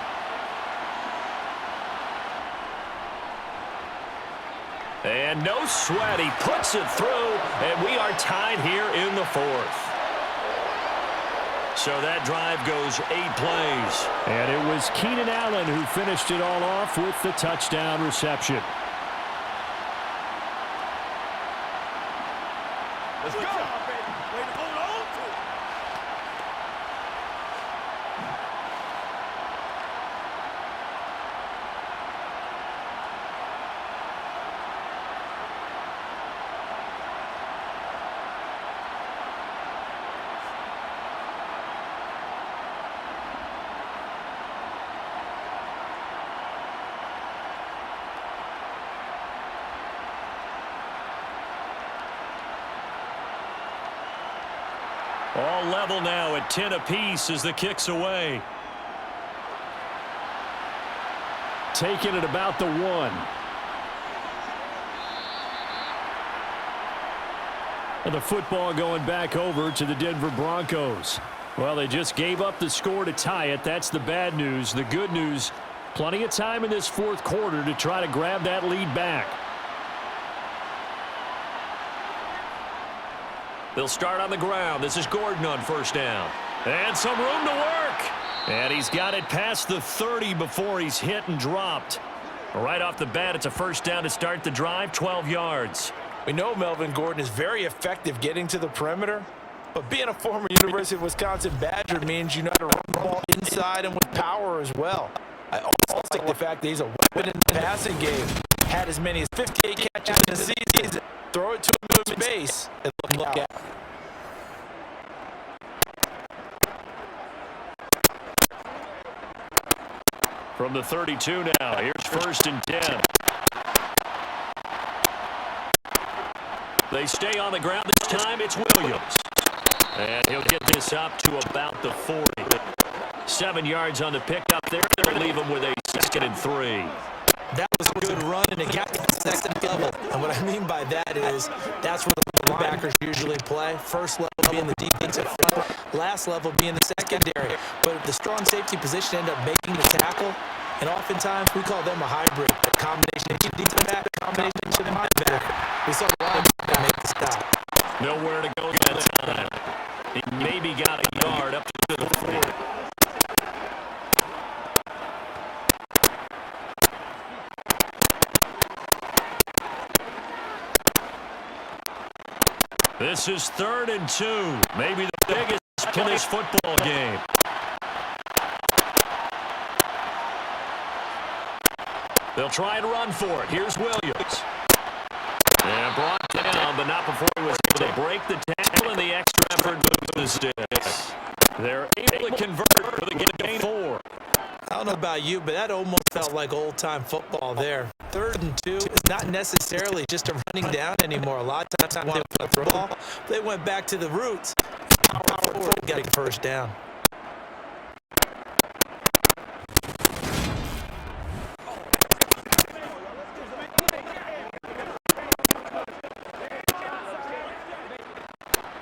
And no sweat, he puts it through, and we are tied here in the fourth. So that drive goes 8 plays. And it was Keenan Allen who finished it all off with the touchdown reception. Let's go. Wait, hold on to it. All level now at 10 apiece as the kick's away. Taking it about the 1. And the football going back over to the Denver Broncos. Well, they just gave up the score to tie it. That's the bad news. The good news, plenty of time in this fourth quarter to try to grab that lead back. They'll start on the ground. This is Gordon on first down. And some room to work. And he's got it past the 30 before he's hit and dropped. Right off the bat, it's a first down to start the drive, 12 yards. We know Melvin Gordon is very effective getting to the perimeter, but being a former University of Wisconsin Badger means you know how to run the ball inside and with power as well. I also like the fact that he's a weapon in the passing game. Had as many as 58 catches in the season. Throw it to him in space and look out. From the 32 now, here's first and 10. They stay on the ground this time. It's Williams. And he'll get this up to about the 40. 7 yards on the pickup there. They'll leave him with a 2nd and 3. That was a good run, and it got to the second level. And what I mean by that is that's where the linebackers usually play. First level being the defensive front, last level being the secondary. But the strong safety position ended up making the tackle, and oftentimes we call them a hybrid, a combination of defensive back, a combination of linebacker. We saw the linebacker make the stop. Nowhere to go that time. He maybe got a yard up to the 40. This is 3rd and 2. Maybe the biggest play in this football game. They'll try and run for it. Here's Williams. And brought down, but not before he was able to break the tackle, and the extra effort moves the sticks. They're able to convert for the game 4. I don't know about you, but that almost felt like old-time football there. 3rd and 2 is not necessarily just a running down anymore. A lot of times when they throw the ball, they went back to the roots. Power forward, got a first down.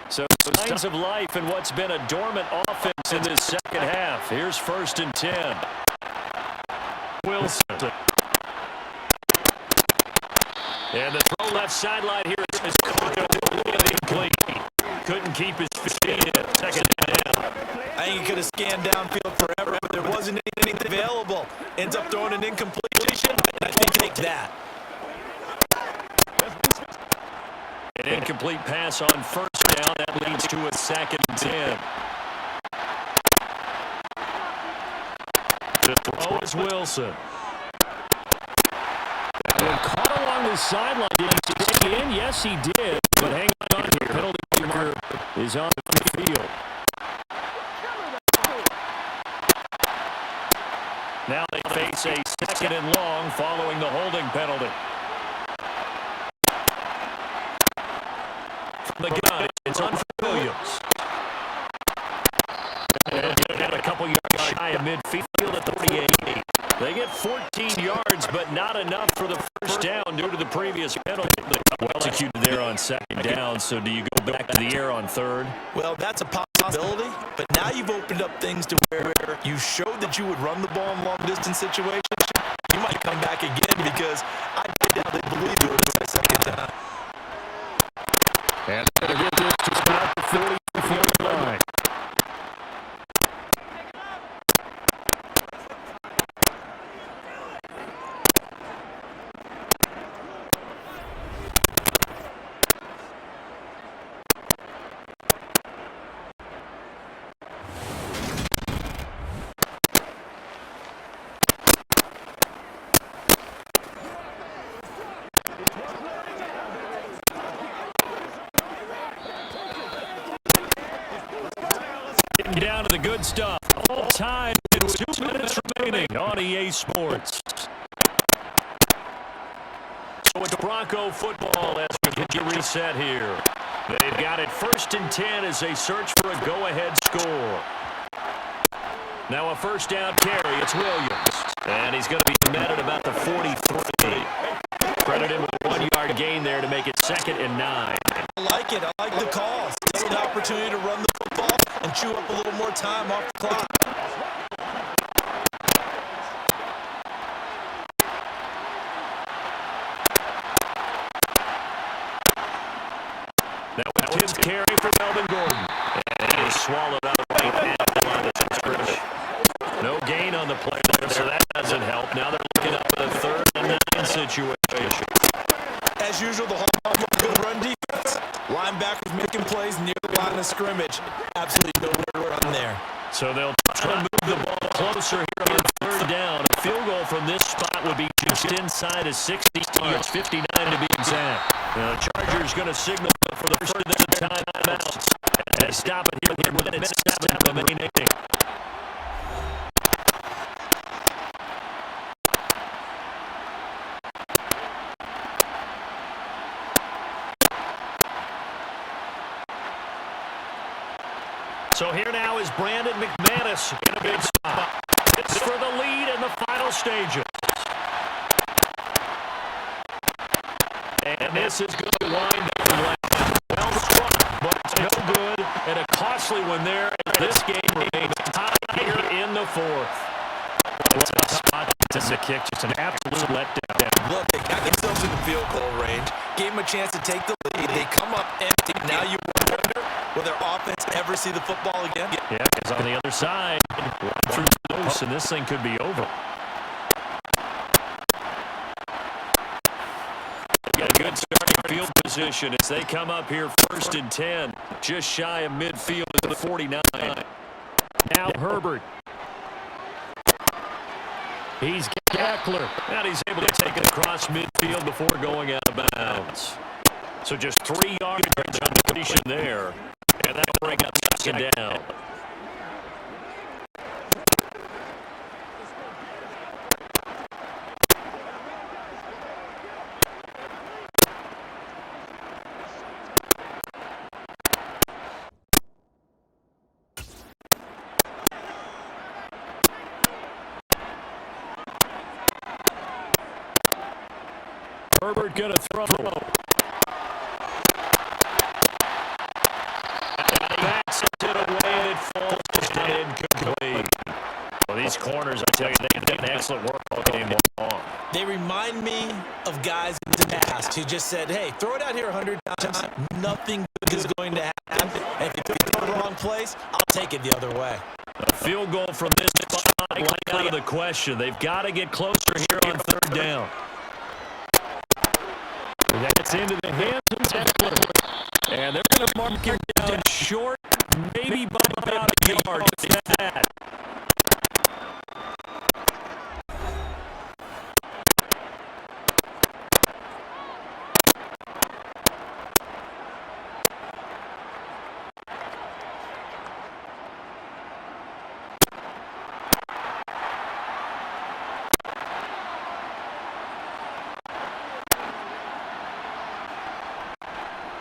So signs of life in what's been a dormant offense in this second half. Here's 1st and 10. Wilson. And the throw left sideline here is caught incomplete. Couldn't keep his feet in. 2nd down. I think he could have scanned downfield forever, but there wasn't anything available. Ends up throwing an incompletion, and I think take that. An incomplete pass on first down. That leads to a 2nd and 10. The throw is Wilson. And caught along the sideline. Did he stick in? Yes, he did. But hang on here. Penalty marker is on the field. Now they face a 2nd and long following the holding penalty. From the gun, it's on for Williams. shy of midfield at the 48. They get 14 yards, but not enough for the first down due to the previous penalty. Well executed there on second down, so do you go back to the air on third? Well, that's a possibility, but now you've opened up things to where you showed that you would run the ball in long-distance situations. You might come back again because I doubt they believe you would the second time. And they're going to get this to about the 40 line. Down to the good stuff. All time with 2 minutes remaining on EA Sports. So it's Bronco football as we get you reset here. They've got it 1st and 10 as they search for a go-ahead score. Now a first down carry. It's Williams. And he's going to be met at about the 43. Credit him with a 1-yard gain there to make it 2nd and 9. I like it. I like the call. It's an opportunity to run the football and chew up a little more time off the clock. That was his carry for Melvin Gordon. And he is swallowed up right at the line of scrimmage. No gain on the play there, so that doesn't help. Now they're looking up at a 3rd and 9 situation. As usual, the hallmark of the run defense. Linebackers making plays near the line of scrimmage. Absolutely nowhere to run there. So they'll try to move the ball closer here on 3rd down. A field goal from this spot would be just inside of 60 yards, 59 to be exact. The Chargers going to signal for the first timeout. They stop it here with minute 7 remaining. So here now is Brandon McManus in a big spot. It's for the lead in the final stages. And this is going to wind up well struck, but it's no good. And a costly one there. This game remains tied here in the 4th. What a spot to the kick. Just an absolute letdown. Look, they got themselves in the field goal range. Gave them a chance to take the lead. They come up empty. Now you wonder, will their offense ever see the football again? Yeah, because on the other side, right through the post, and this thing could be over. Got a good starting field position as they come up here 1st and 10, just shy of midfield at the 49. Now Herbert. He's Eckler, and he's able to take it across midfield before going out of bounds. So just 3 yards on the completion there, and that'll bring up 2nd down. Herbert going to throw. Backs it away and it falls incomplete. Well, these corners, I tell you, they've done excellent work all game long. They remind me of guys in the past who just said, hey, throw it out here 100 times. Nothing good is going to happen. And if you throw it in the wrong place, I'll take it the other way. A field goal from this spot, right out of the question. They've got to get closer here on 3rd down. That's into the hands of Eckler. And they're going to mark it down short, maybe by about a yard. If that.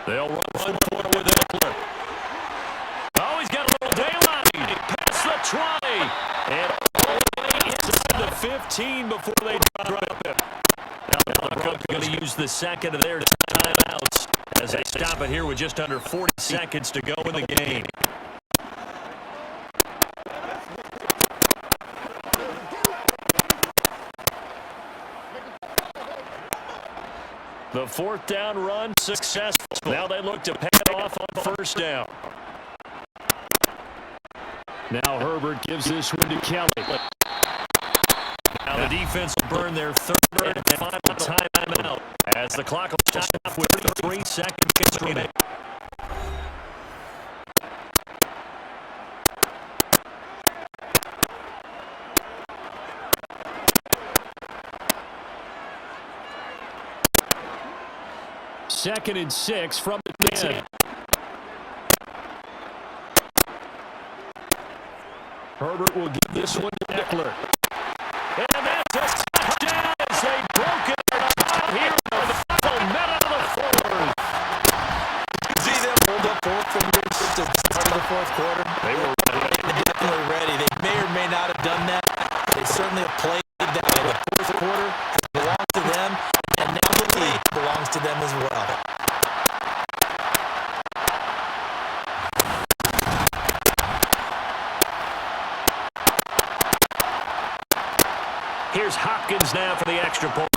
They'll run forward with Eckler. Oh, he's got a little daylight. Past the 20. And 15 before they drop it. Now the Broncos are going to use the second of their timeouts as they stop it here with just under 40 seconds to go in the game. The fourth down run successful. Now they look to pay it off on first down. Now Herbert gives this one to Kelly. Now the defense will burn their third and final timeout as the clock will stop with 3 seconds remaining. Second and 6 from the 10. Herbert will give this one to Eckler. And that's a touchdown as they broke it out here in the final minute of the fourth. See them hold up both fingers at the start of the fourth quarter? They were Definitely ready. They may or may not have done that. They certainly have played that. The fourth quarter belongs to them, and now the lead belongs to them as well. Here's Hopkins now for the extra point.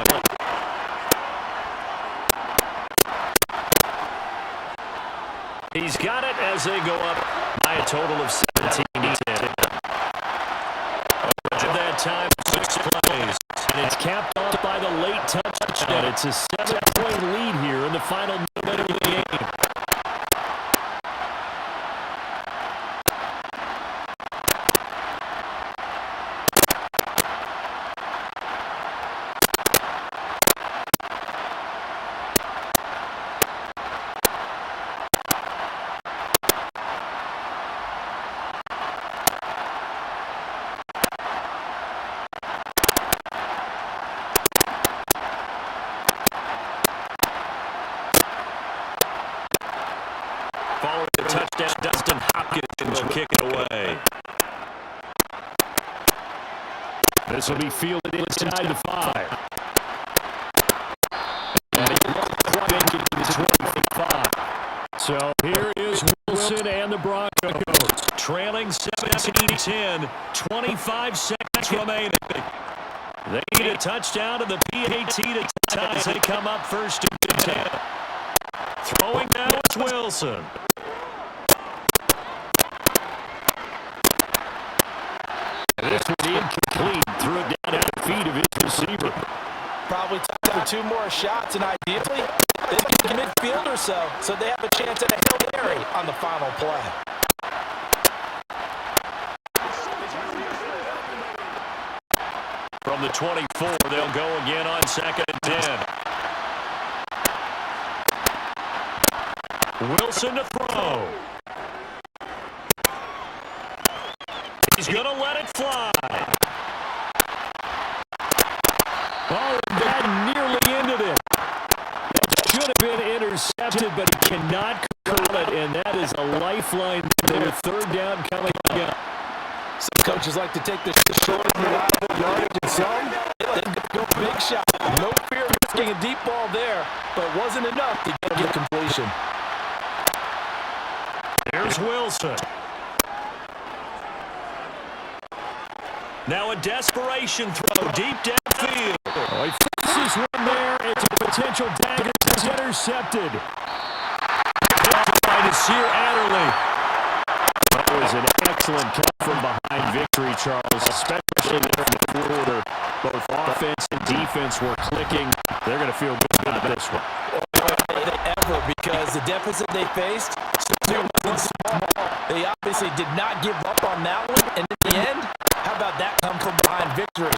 He's got it as they go up by a total of 17-10. At that time, 6 plays. And it's capped off by the late touchdown. It's a 7-point lead here in the final minute of the game. Following the touchdown, Dustin Hopkins will kick it away. This will be fielded inside the 5. And it won't quite make it to the 25. So here is Wilson and the Broncos. Trailing 17-10, 25 seconds remaining. They need a touchdown to the PAT to tie as they come up first and 10. Throwing now it's Wilson. This was incomplete. Threw it down at the feet of his receiver. Probably time for 2 more shots, and ideally, they can get midfield or so they have a chance at a Hail Mary on the final play. From the 24, they'll go again on second and 10. Wilson to throw. He's going to let it fly. Oh, that nearly ended it. That should have been intercepted, but he cannot call it, and that is a lifeline there. Third down coming up. Some coaches like to take the short and reliable yardage, and some they go big shot. No fear of risking a deep ball there, but it wasn't enough to get completion. Here's Wilson. Now a desperation throw deep downfield. Oh, he forces one there. It's a potential dagger. It's intercepted. By Nasir Adderley. That was an excellent come from behind victory, Charles, especially there in the quarter. Both offense and defense were clicking. They're going to feel good about this one. Ever, because the deficit they faced, they obviously did not give up on that one, and in the end, how about that come from behind victory?